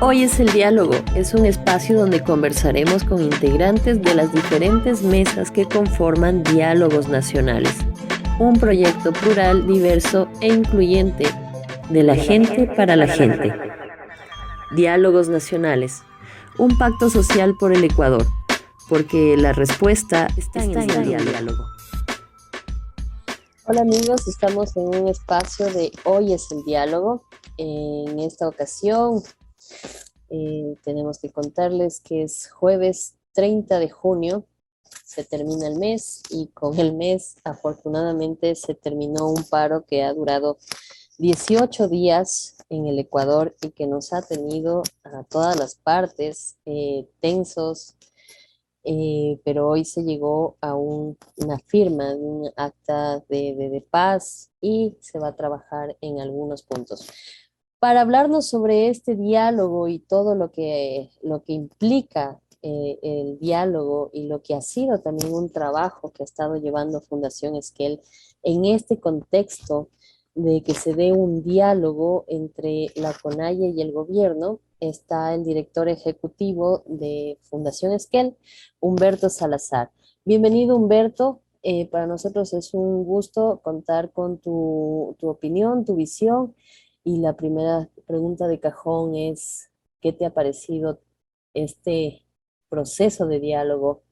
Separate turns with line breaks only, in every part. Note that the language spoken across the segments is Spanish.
Hoy es el diálogo, es un espacio donde conversaremos con integrantes de las diferentes mesas que conforman Diálogos Nacionales, un proyecto plural, diverso e incluyente de la gente para la gente. Diálogos Nacionales, un pacto social por el Ecuador, porque la respuesta está en el diálogo. Hola amigos, estamos en un espacio de Hoy es el diálogo. En esta ocasión tenemos que contarles que es jueves 30 de junio, se termina el mes y con el mes afortunadamente se terminó un paro que ha durado 18 días en el Ecuador y que nos ha tenido a todas las partes tensos, pero hoy se llegó a una firma de un acta de paz y se va a trabajar en algunos puntos. Para hablarnos sobre este diálogo y todo lo que implica el diálogo y lo que ha sido también un trabajo que ha estado llevando Fundación Esquel en este contexto de que se dé un diálogo entre la CONAIE y el gobierno, está el director ejecutivo de Fundación Esquel, Humberto Salazar. Bienvenido, Humberto. Para nosotros es un gusto contar con tu opinión, tu visión. Y la primera pregunta de cajón es, ¿qué te ha parecido este proceso de diálogo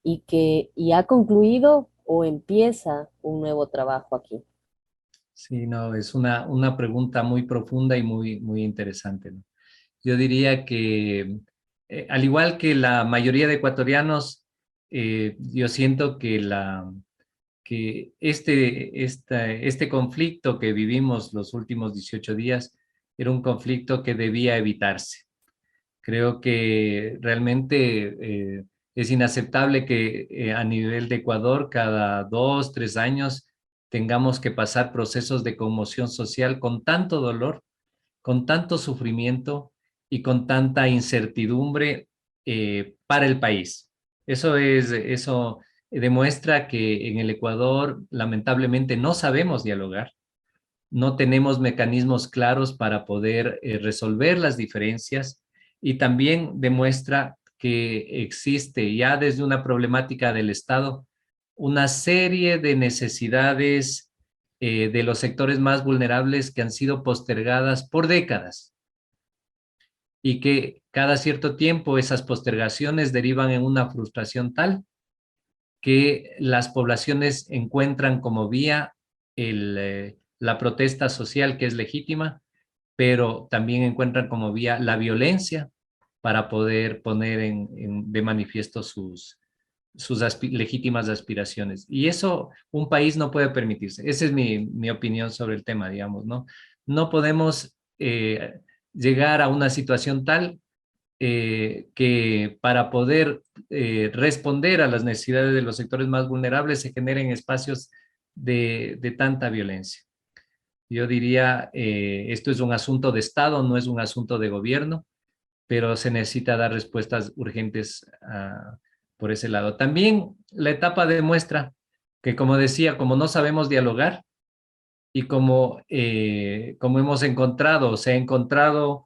y ha concluido o empieza un nuevo trabajo aquí?
Sí, no, es una pregunta muy profunda y muy interesante, ¿no? Yo diría que, al igual que la mayoría de ecuatorianos, yo siento que, que este conflicto que vivimos los últimos 18 días era un conflicto que debía evitarse. Creo que realmente es inaceptable que a nivel de Ecuador cada 2, 3 años tengamos que pasar procesos de conmoción social con tanto dolor, con tanto sufrimiento y con tanta incertidumbre para el país. Eso demuestra que en el Ecuador lamentablemente no sabemos dialogar, no tenemos mecanismos claros para poder resolver las diferencias y también demuestra que existe ya desde una problemática del Estado una serie de necesidades de los sectores más vulnerables que han sido postergadas por décadas y que cada cierto tiempo esas postergaciones derivan en una frustración tal que las poblaciones encuentran como vía la protesta social que es legítima, pero también encuentran como vía la violencia para poder poner de manifiesto sus legítimas aspiraciones. Y eso un país no puede permitirse. Esa es mi opinión sobre el tema, digamos, ¿no? No podemos llegar a una situación tal que para poder responder a las necesidades de los sectores más vulnerables se generen espacios de tanta violencia. Yo diría, esto es un asunto de Estado, no es un asunto de gobierno, pero se necesita dar respuestas urgentes por ese lado. También la etapa demuestra que, como decía, como no sabemos dialogar y como hemos encontrado, se ha encontrado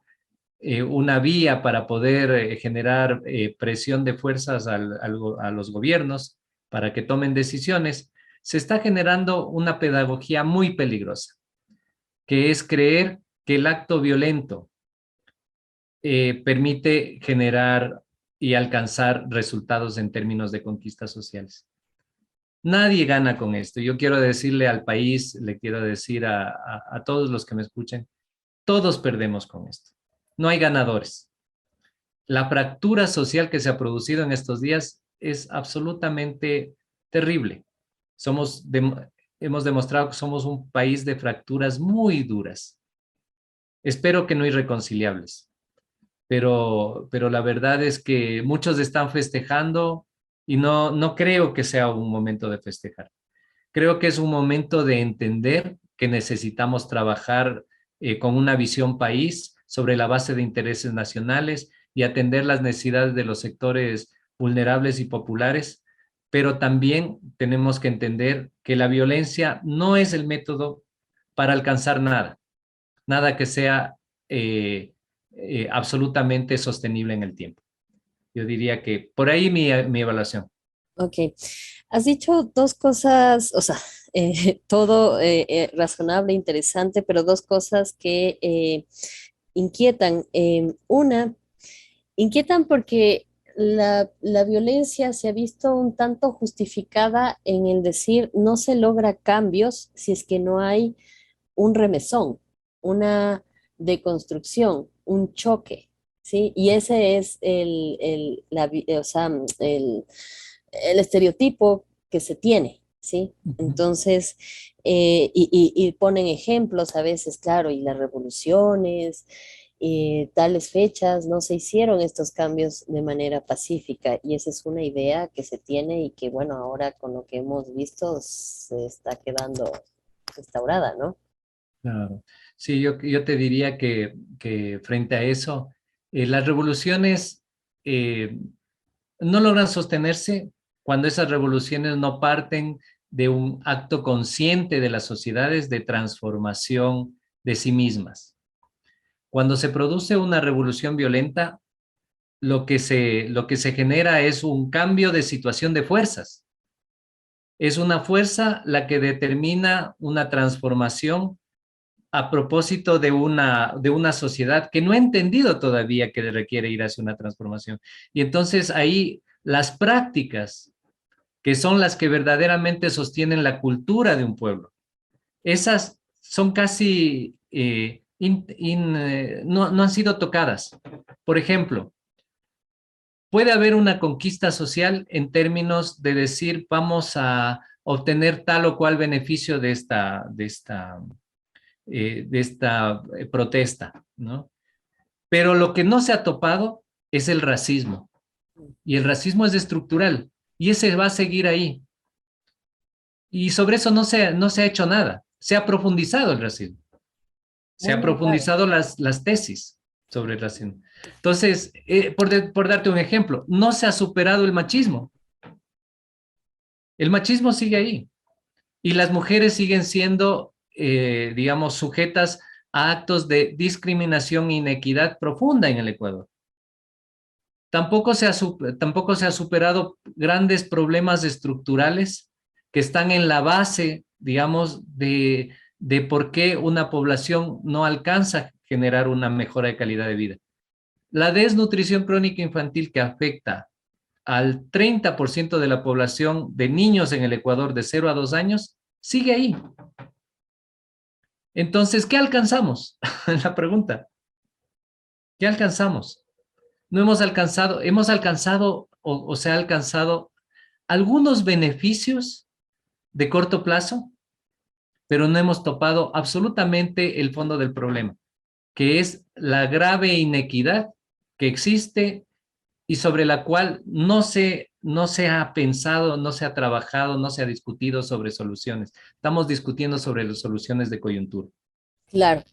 una vía para poder generar presión de fuerzas a los gobiernos para que tomen decisiones, se está generando una pedagogía muy peligrosa, que es creer que el acto violento permite generar y alcanzar resultados en términos de conquistas sociales. Nadie gana con esto. Yo quiero decirle al país, le quiero decir a todos los que me escuchen, todos perdemos con esto. No hay ganadores. La fractura social que se ha producido en estos días es absolutamente terrible. Hemos demostrado que somos un país de fracturas muy duras. Espero que no irreconciliables, pero la verdad es que muchos están festejando y no creo que sea un momento de festejar. Creo que es un momento de entender que necesitamos trabajar con una visión país sobre la base de intereses nacionales y atender las necesidades de los sectores vulnerables y populares, pero también tenemos que entender que la violencia no es el método para alcanzar nada, nada que sea absolutamente sostenible en el tiempo. Yo diría que por ahí mi evaluación.
Ok, has dicho dos cosas, o sea, todo razonable, interesante, pero dos cosas que inquietan. Una, inquietan porque la violencia se ha visto un tanto justificada en el decir no se logra cambios si es que no hay un remesón, una deconstrucción, un choque, ¿sí? Y ese es o sea, el estereotipo que se tiene, ¿sí?
Ujú.
Entonces, y ponen ejemplos a veces, claro, y las revoluciones, tales fechas, no se hicieron estos cambios de manera pacífica, y esa es una idea que se tiene y que, bueno, ahora con lo que hemos visto se está quedando instaurada, ¿no?
Claro. Sí, yo te diría que frente a eso, las revoluciones eh, no logran sostenerse cuando esas revoluciones no parten de un acto consciente de las sociedades de transformación de sí mismas. Cuando se produce una revolución violenta, lo que se genera es un cambio de situación de fuerzas. Es una fuerza la que determina una transformación a propósito de una sociedad que no ha entendido todavía que requiere ir hacia una transformación. Y entonces ahí las prácticas, que son las que verdaderamente sostienen la cultura de un pueblo, esas son casi, no han sido tocadas. Por ejemplo, puede haber una conquista social en términos de decir vamos a obtener tal o cual beneficio de esta protesta, ¿no? Pero lo que no se ha topado es el racismo. Y el racismo es estructural. Y ese va a seguir ahí. Y sobre eso no se ha hecho nada. Se ha profundizado el racismo. Se
Muy
ha
marcado.
profundizado las tesis sobre el racismo. Entonces, por darte un ejemplo, no se ha superado el machismo. El machismo sigue ahí. Y las mujeres siguen siendo, digamos, sujetas a actos de discriminación e inequidad profunda en el Ecuador. Tampoco se ha superado grandes problemas estructurales que están en la base, digamos, de por qué una población no alcanza a generar una mejora de calidad de vida. La desnutrición crónica infantil que afecta al 30% de la población de niños en el Ecuador de 0 a 2 años sigue ahí. Entonces, ¿qué alcanzamos? La pregunta, ¿qué alcanzamos? No hemos alcanzado o se ha alcanzado algunos beneficios de corto plazo, pero no hemos topado absolutamente el fondo del problema, que es la grave inequidad que existe y sobre la cual no se ha pensado, no se ha trabajado, no se ha discutido sobre soluciones. Estamos discutiendo sobre las soluciones de coyuntura.
Claro,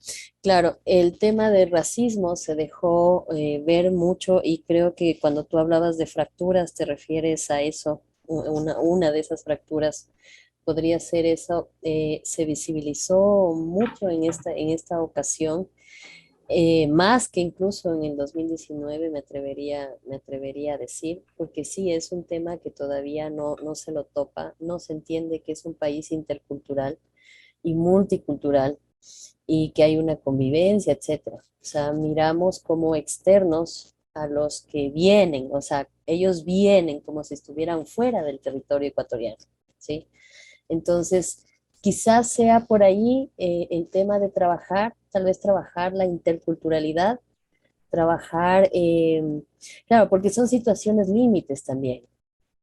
claro, el tema del racismo se dejó ver mucho y creo que cuando tú hablabas de fracturas te refieres a eso, una de esas fracturas podría ser eso, se visibilizó mucho en esta ocasión, más que incluso en el 2019 me atrevería a decir, porque sí es un tema que todavía no se lo topa, no se entiende que es un país intercultural y multicultural y que hay una convivencia, etcétera. O sea, miramos como externos a los que vienen, o sea, ellos vienen como si estuvieran fuera del territorio ecuatoriano, ¿sí? Entonces, quizás sea por ahí el tema de trabajar, tal vez trabajar la interculturalidad, trabajar, claro, porque son situaciones límites también.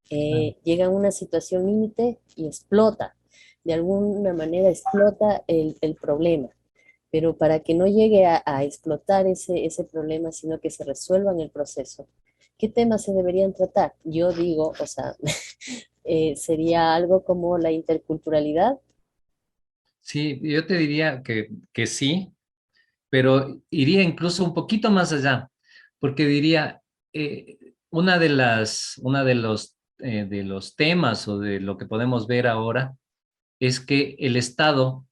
Llega a una situación límite y explota, de alguna manera explota el problema, pero para que no llegue a explotar ese problema, sino que se resuelva en el proceso. ¿Qué temas se deberían tratar? Yo digo, o sea, sería algo como la interculturalidad.
Sí, yo te diría que sí, pero iría incluso un poquito más allá, porque diría, de los temas o de lo que podemos ver ahora es que el Estado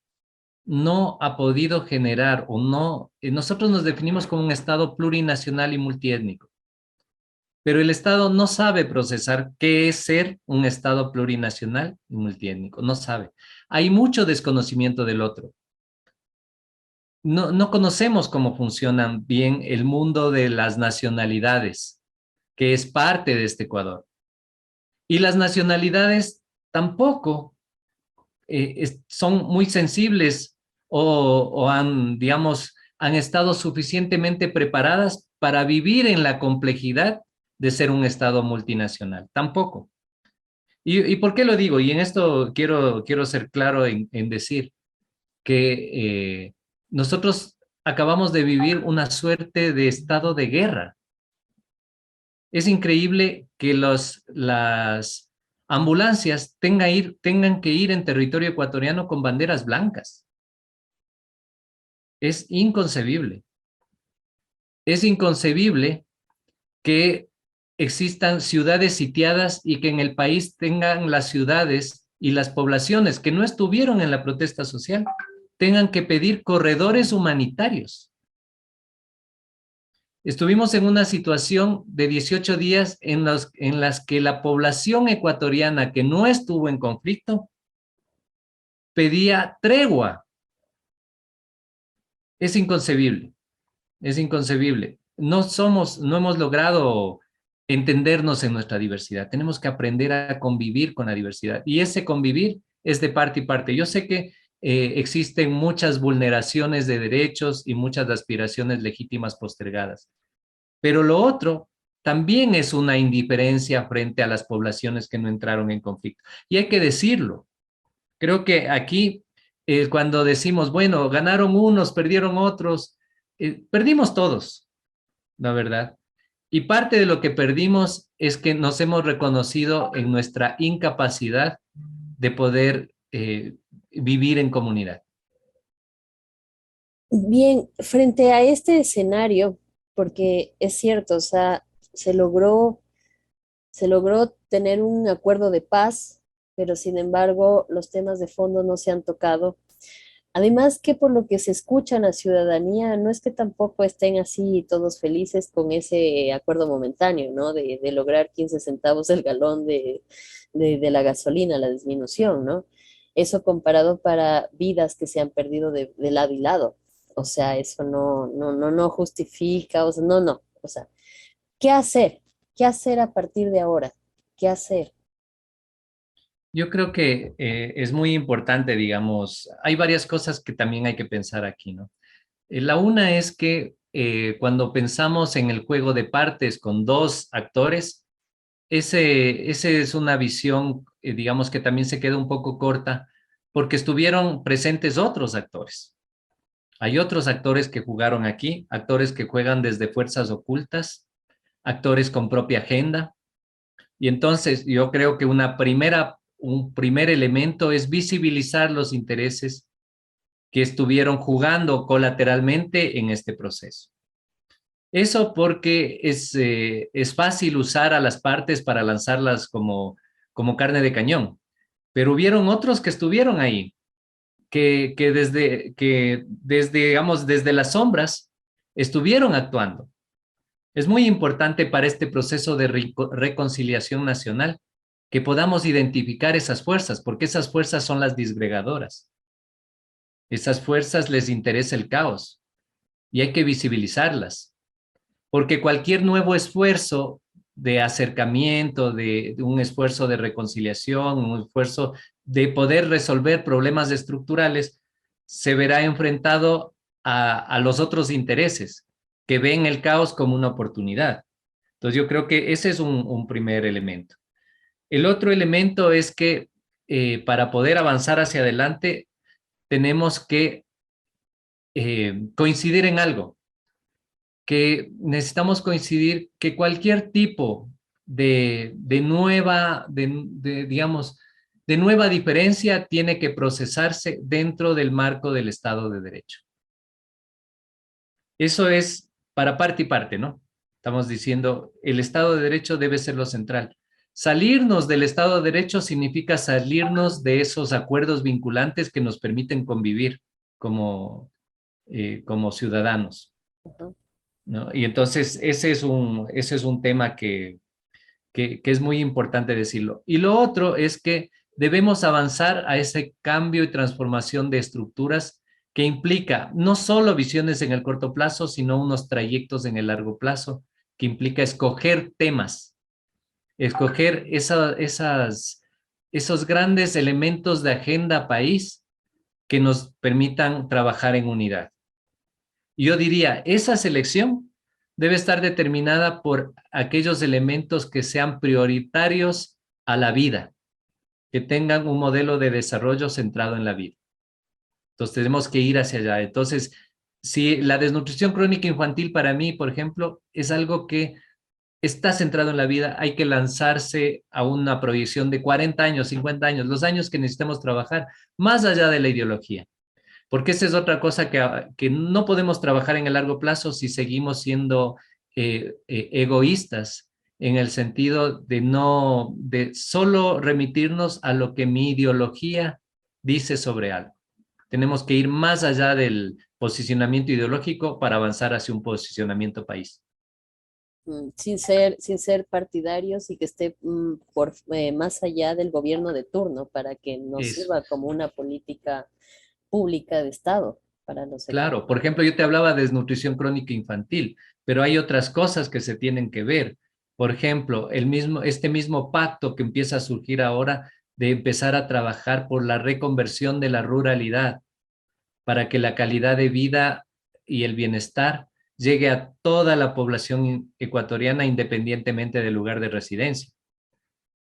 no ha podido generar o no, nosotros nos definimos como un Estado plurinacional y multiétnico, pero el Estado no sabe procesar qué es ser un Estado plurinacional y multiétnico, no sabe. Hay mucho desconocimiento del otro. No conocemos cómo funcionan bien el mundo de las nacionalidades, que es parte de este Ecuador. Y las nacionalidades tampoco son muy sensibles o han, digamos, han estado suficientemente preparadas para vivir en la complejidad de ser un Estado multinacional. Tampoco. ¿Y por qué lo digo? Y en esto quiero ser claro en decir que nosotros acabamos de vivir una suerte de estado de guerra. Es increíble que las ambulancias tengan que ir en territorio ecuatoriano con banderas blancas. Es inconcebible. Es inconcebible que existan ciudades sitiadas y que en el país tengan las ciudades y las poblaciones que no estuvieron en la protesta social, tengan que pedir corredores humanitarios. Estuvimos en una situación de 18 días en las que la población ecuatoriana que no estuvo en conflicto pedía tregua. Es inconcebible, es inconcebible. No hemos logrado entendernos en nuestra diversidad. Tenemos que aprender a convivir con la diversidad. Y ese convivir es de parte y parte. Yo sé que existen muchas vulneraciones de derechos y muchas aspiraciones legítimas postergadas. Pero lo otro también es una indiferencia frente a las poblaciones que no entraron en conflicto. Y hay que decirlo. Creo que aquí, cuando decimos, bueno, ganaron unos, perdieron otros, perdimos todos, la verdad. Y parte de lo que perdimos es que nos hemos reconocido en nuestra incapacidad de poder vivir en comunidad.
Bien, frente a este escenario, porque es cierto, o sea, se logró, se logró tener un acuerdo de paz, pero sin embargo los temas de fondo no se han tocado. Además que por lo que se escucha en la ciudadanía, no es que tampoco estén así todos felices con ese acuerdo momentáneo, ¿no? De lograr 15 centavos el galón de la gasolina, la disminución, ¿no? Eso comparado para vidas que se han perdido de lado y lado. O sea, eso no justifica, o sea, no. O sea, ¿qué hacer? ¿Qué hacer a partir de ahora? ¿Qué hacer?
Yo creo que es muy importante, digamos, hay varias cosas que también hay que pensar aquí, ¿no? La una es que cuando pensamos en el juego de partes con dos actores, ese es una visión, digamos, que también se queda un poco corta, porque estuvieron presentes otros actores. Hay otros actores que jugaron aquí, actores que juegan desde fuerzas ocultas, actores con propia agenda. Y entonces yo creo que un primer elemento es visibilizar los intereses que estuvieron jugando colateralmente en este proceso. Eso porque es fácil usar a las partes para lanzarlas como carne de cañón, pero hubieron otros que estuvieron ahí, digamos, desde las sombras estuvieron actuando. Es muy importante para este proceso de reconciliación nacional que podamos identificar esas fuerzas, porque esas fuerzas son las disgregadoras. Esas fuerzas les interesa el caos y hay que visibilizarlas, porque cualquier nuevo esfuerzo de acercamiento, de un esfuerzo de reconciliación, un esfuerzo de poder resolver problemas estructurales, se verá enfrentado a los otros intereses que ven el caos como una oportunidad. Entonces yo creo que ese es un primer elemento. El otro elemento es que para poder avanzar hacia adelante tenemos que coincidir en algo, que necesitamos coincidir que cualquier tipo digamos, de nueva diferencia tiene que procesarse dentro del marco del Estado de Derecho. Eso es para parte y parte, ¿no? Estamos diciendo, el Estado de Derecho debe ser lo central. Salirnos del Estado de Derecho significa salirnos de esos acuerdos vinculantes que nos permiten convivir como, como ciudadanos,
Ujú.
¿no? Y entonces ese es un tema que es muy importante decirlo. Y lo otro es que debemos avanzar a ese cambio y transformación de estructuras que implica no solo visiones en el corto plazo, sino unos trayectos en el largo plazo, que implica escoger temas, escoger esos grandes elementos de agenda país que nos permitan trabajar en unidad. Yo diría, esa selección debe estar determinada por aquellos elementos que sean prioritarios a la vida, que tengan un modelo de desarrollo centrado en la vida. Entonces tenemos que ir hacia allá. Entonces, si la desnutrición crónica infantil para mí, por ejemplo, es algo que está centrado en la vida, hay que lanzarse a una proyección de 40 años, 50 años, los años que necesitemos trabajar, más allá de la ideología. Porque esa es otra cosa que no podemos trabajar en el largo plazo si seguimos siendo egoístas en el sentido de no, de solo remitirnos a lo que mi ideología dice sobre algo. Tenemos que ir más allá del posicionamiento ideológico para avanzar hacia un posicionamiento país.
Sin ser partidarios y que esté más allá del gobierno de turno para que nos
Eso.
sirva como una política pública de Estado para los
Claro,
sectores.
por ejemplo, yo te hablaba de desnutrición crónica infantil, pero hay otras cosas que se tienen que ver. Por ejemplo, este mismo pacto que empieza a surgir ahora de empezar a trabajar por la reconversión de la ruralidad para que la calidad de vida y el bienestar llegue a toda la población ecuatoriana independientemente del lugar de residencia.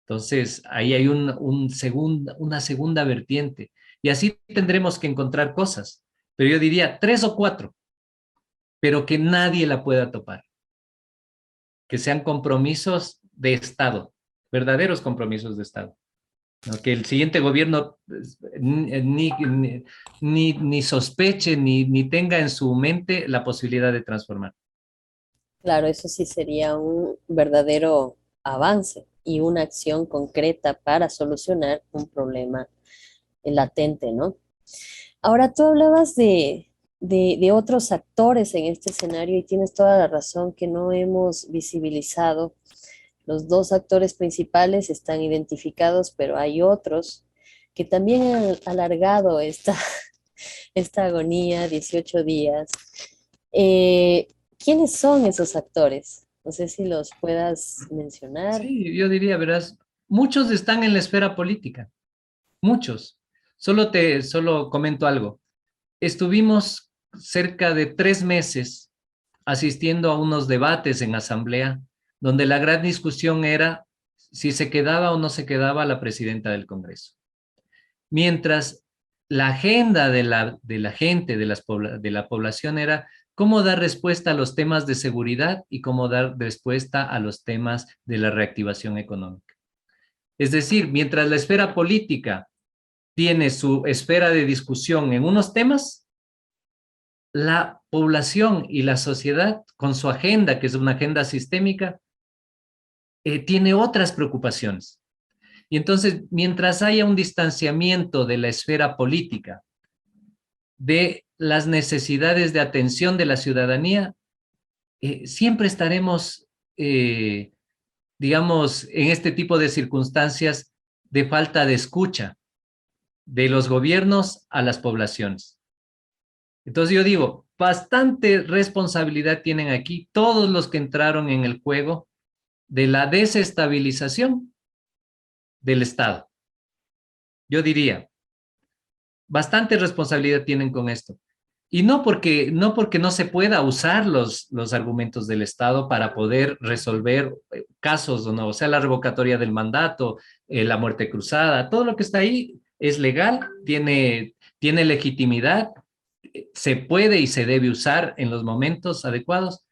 Entonces, ahí hay una segunda vertiente. Y así tendremos que encontrar cosas, pero yo diría tres o cuatro, pero que nadie la pueda topar, que sean compromisos de Estado, verdaderos compromisos de Estado, ¿no? Que el siguiente gobierno ni sospeche ni tenga en su mente la posibilidad de transformar.
Claro, eso sí sería un verdadero avance y una acción concreta para solucionar un problema latente, ¿no? Ahora tú hablabas de otros actores en este escenario y tienes toda la razón que no hemos visibilizado. Los dos actores principales están identificados, pero hay otros que también han alargado esta agonía, 18 días. ¿Quiénes son esos actores? No sé si los puedas mencionar.
Sí, yo diría, verás, muchos están en la esfera política, muchos. Solo comento algo. Estuvimos cerca de 3 meses asistiendo a unos debates en asamblea donde la gran discusión era si se quedaba o no se quedaba la presidenta del Congreso. Mientras la agenda de la gente, de la población era cómo dar respuesta a los temas de seguridad y cómo dar respuesta a los temas de la reactivación económica. Es decir, mientras la esfera política tiene su esfera de discusión en unos temas, la población y la sociedad, con su agenda, que es una agenda sistémica, tiene otras preocupaciones. Y entonces, mientras haya un distanciamiento de la esfera política de las necesidades de atención de la ciudadanía, siempre estaremos, digamos, en este tipo de circunstancias de falta de escucha de los gobiernos a las poblaciones. Entonces yo digo, bastante responsabilidad tienen aquí todos los que entraron en el juego de la desestabilización del Estado. Yo diría, bastante responsabilidad tienen con esto. Y no porque no se pueda usar los argumentos del Estado para poder resolver casos o no, o sea, la revocatoria del mandato, la muerte cruzada, todo lo que está ahí es legal, tiene legitimidad, se puede y se debe usar en los momentos adecuados,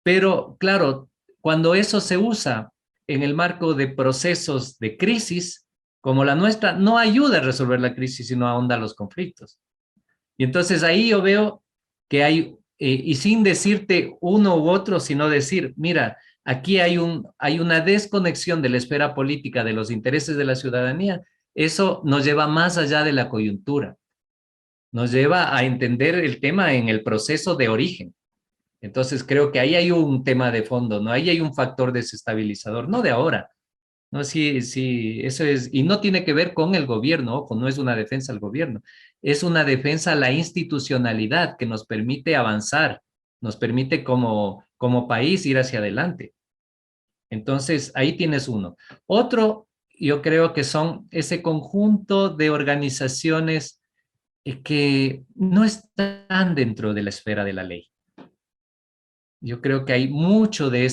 pero claro, cuando eso se usa en el marco de procesos de crisis como la nuestra, no ayuda a resolver la crisis, sino ahonda los conflictos. Y entonces ahí yo veo que hay, y sin decirte uno u otro, sino decir, mira, aquí hay una desconexión de la esfera política de los intereses de la ciudadanía. Eso nos lleva más allá de la coyuntura. nos lleva a entender el tema en el proceso de origen. Entonces creo que ahí hay un tema de fondo, ¿no? Ahí hay un factor desestabilizador, no de ahora, ¿no? Sí, sí, eso es, y no tiene que ver con el gobierno, ojo, no es una defensa al gobierno, es una defensa a la institucionalidad que nos permite avanzar, nos permite como país ir hacia adelante. Entonces, ahí tienes uno. Otro, yo creo que son ese conjunto de organizaciones que no están dentro de la esfera de la ley. Yo creo que hay mucho de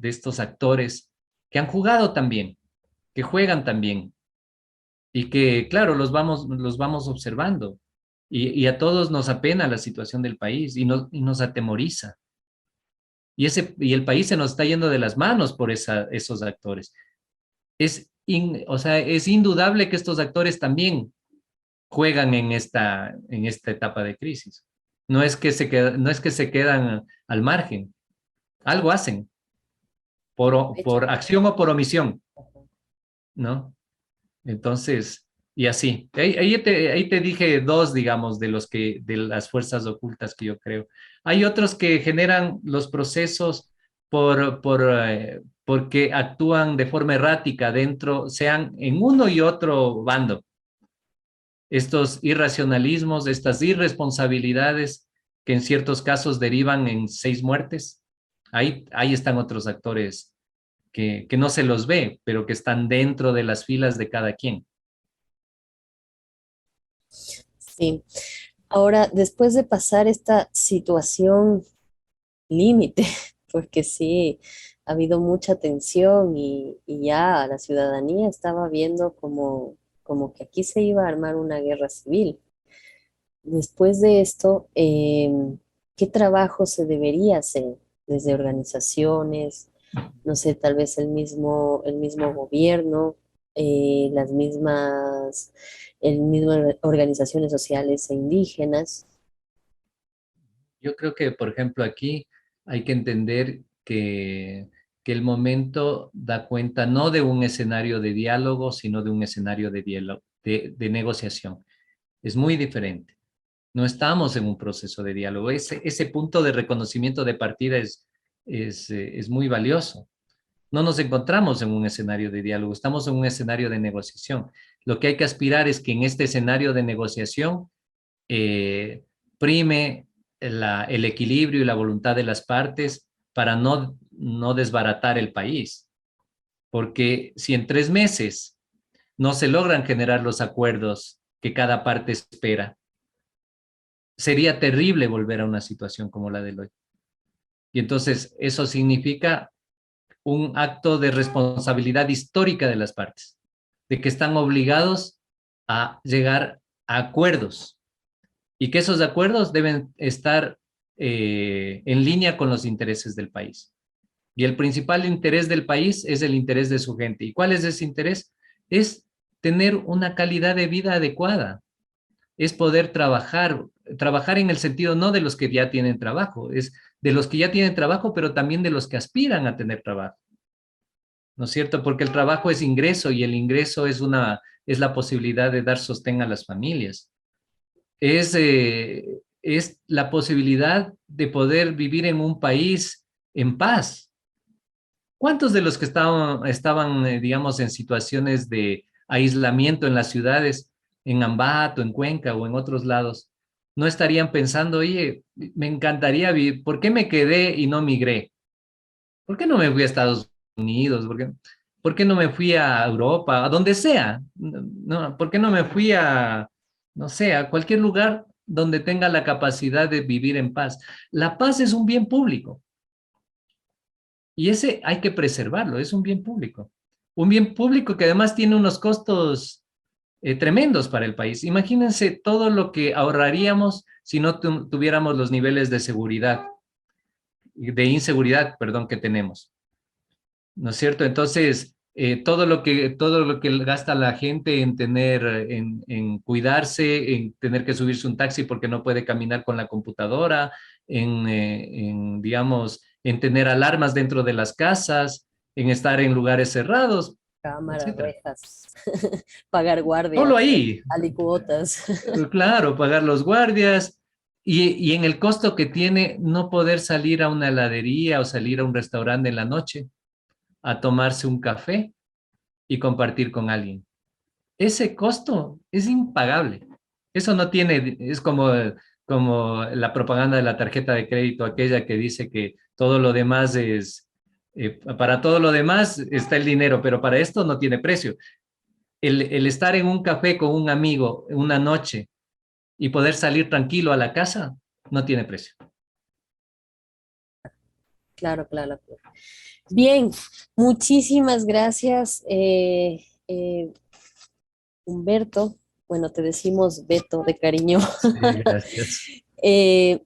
estos actores que han jugado también, que juegan también, y que, claro, los vamos observando. Y a todos nos apena la situación del país y nos atemoriza. Y el país se nos está yendo de las manos por esos actores. O sea, es indudable que estos actores también juegan en esta etapa de crisis. No es que se quedan al margen, algo hacen
De hecho,
por acción o por omisión, ¿no? Entonces, y así. Ahí te dije dos, digamos, de las fuerzas ocultas que yo creo. Hay otros que generan los procesos porque actúan de forma errática dentro, sean en uno y otro bando. Estos irracionalismos, estas irresponsabilidades que en ciertos casos derivan en 6 muertes. Ahí están otros actores que no se los ve, pero que están dentro de las filas de cada quien.
sí. Ahora, después de pasar esta situación límite, porque sí, ha habido mucha tensión y ya la ciudadanía estaba viendo como que aquí se iba a armar una guerra civil. Después de esto, ¿qué trabajo se debería hacer desde organizaciones? No sé, tal vez el mismo gobierno, las mismas, el mismo organizaciones sociales e indígenas.
Yo creo que, por ejemplo, aquí hay que entender que el momento da cuenta no de un escenario de diálogo, sino de un escenario de negociación. Es muy diferente. No estamos en un proceso de diálogo. Ese punto de reconocimiento de partida es muy valioso. No nos encontramos en un escenario de diálogo, estamos en un escenario de negociación. Lo que hay que aspirar es que en este escenario de negociación eh, prime el equilibrio y la voluntad de las partes para no desbaratar el país. Porque si en 3 meses no se logran generar los acuerdos que cada parte espera, sería terrible volver a una situación como la de hoy. Y entonces eso significa un acto de responsabilidad histórica de las partes, de que están obligados a llegar a acuerdos y que esos acuerdos deben estar en línea con los intereses del país. Y el principal interés del país es el interés de su gente. ¿Y cuál es ese interés? Es tener una calidad de vida adecuada, es poder trabajar en el sentido no de los que ya tienen trabajo, es de los que ya tienen trabajo, pero también de los que aspiran a tener trabajo, ¿no es cierto? Porque el trabajo es ingreso y el ingreso es la posibilidad de dar sostén a las familias. Es la posibilidad de poder vivir en un país en paz. ¿Cuántos de los que estaban digamos, en situaciones de aislamiento en las ciudades, en Ambato, en Cuenca o en otros lados, no estarían pensando, oye, me encantaría vivir, ¿por qué me quedé y no migré? ¿Por qué no me fui a Estados Unidos? ¿Por qué no me fui a Europa? A donde sea. No, ¿por qué no me fui a, no sé, a cualquier lugar donde tenga la capacidad de vivir en paz? La paz es un bien público y ese hay que preservarlo, es un bien público. Un bien público que además tiene unos costos tremendos para el país. Imagínense todo lo que ahorraríamos si no tuviéramos los niveles de inseguridad, perdón, que tenemos. ¿No es cierto? Entonces, todo lo que gasta la gente en en cuidarse, en tener que subirse un taxi porque no puede caminar con la computadora, digamos, en tener alarmas dentro de las casas, en estar en lugares cerrados.
Cámaras,
etcétera.
rejas, pagar guardias,
Solo ahí,
alicuotas.
claro, pagar los guardias y en el costo que tiene no poder salir a una heladería o salir a un restaurante en la noche a tomarse un café y compartir con alguien. Ese costo es impagable. Eso no tiene, es como la propaganda de la tarjeta de crédito, aquella que dice que todo lo demás es, para todo lo demás está el dinero, pero para esto no tiene precio. El estar en un café con un amigo una noche y poder salir tranquilo a la casa no tiene precio.
Claro, claro. Bien, muchísimas gracias, Humberto. Bueno, te decimos Beto de cariño.
Sí, gracias.
eh,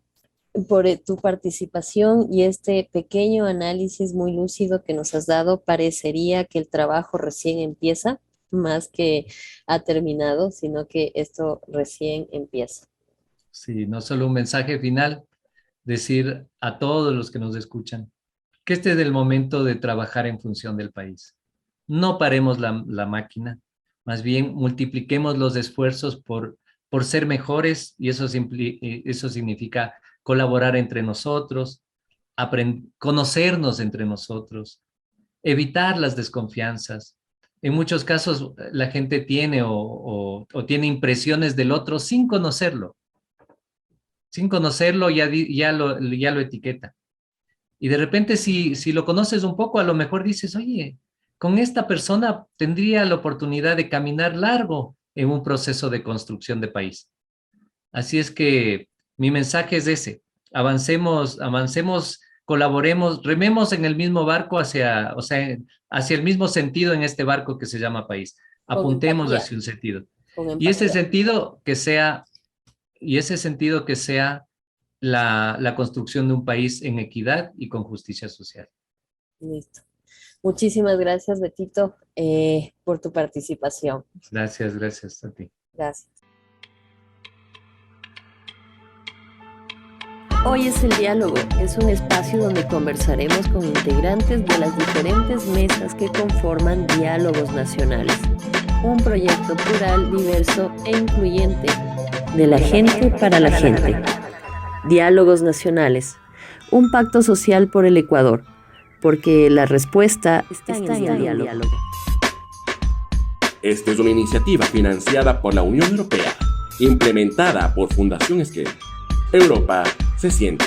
por tu participación y este pequeño análisis muy lúcido que nos has dado. Parecería que el trabajo recién empieza, más que ha terminado, sino que esto recién empieza.
Sí, no solo un mensaje final, decir a todos los que nos escuchan que este es el momento de trabajar en función del país. No paremos la máquina, más bien multipliquemos los esfuerzos por ser mejores y eso significa colaborar entre nosotros, conocernos entre nosotros, evitar las desconfianzas. En muchos casos la gente tiene o tiene impresiones del otro sin conocerlo. Sin conocerlo ya lo etiqueta. Y de repente si lo conoces un poco, a lo mejor dices, oye, con esta persona tendría la oportunidad de caminar largo en un proceso de construcción de país. Así es que mi mensaje es ese, avancemos, colaboremos, rememos en el mismo barco hacia el mismo sentido en este barco que se llama país.
Con
Apuntemos
empatía,
hacia un sentido.
con
Y ese
empatía.
sentido que sea, y ese sentido que sea la construcción de un país en equidad y con justicia social.
Listo. Muchísimas gracias, Betito, por tu participación.
Gracias a ti.
Gracias. Hoy es el diálogo, es un espacio donde conversaremos con integrantes de las diferentes mesas que conforman Diálogos Nacionales, un proyecto plural, diverso e incluyente de la gente para la gente. Diálogos Nacionales, un pacto social por el Ecuador, porque la respuesta está en el diálogo.
Esta es una iniciativa financiada por la Unión Europea, implementada por Fundación Esquel. Europa se siente.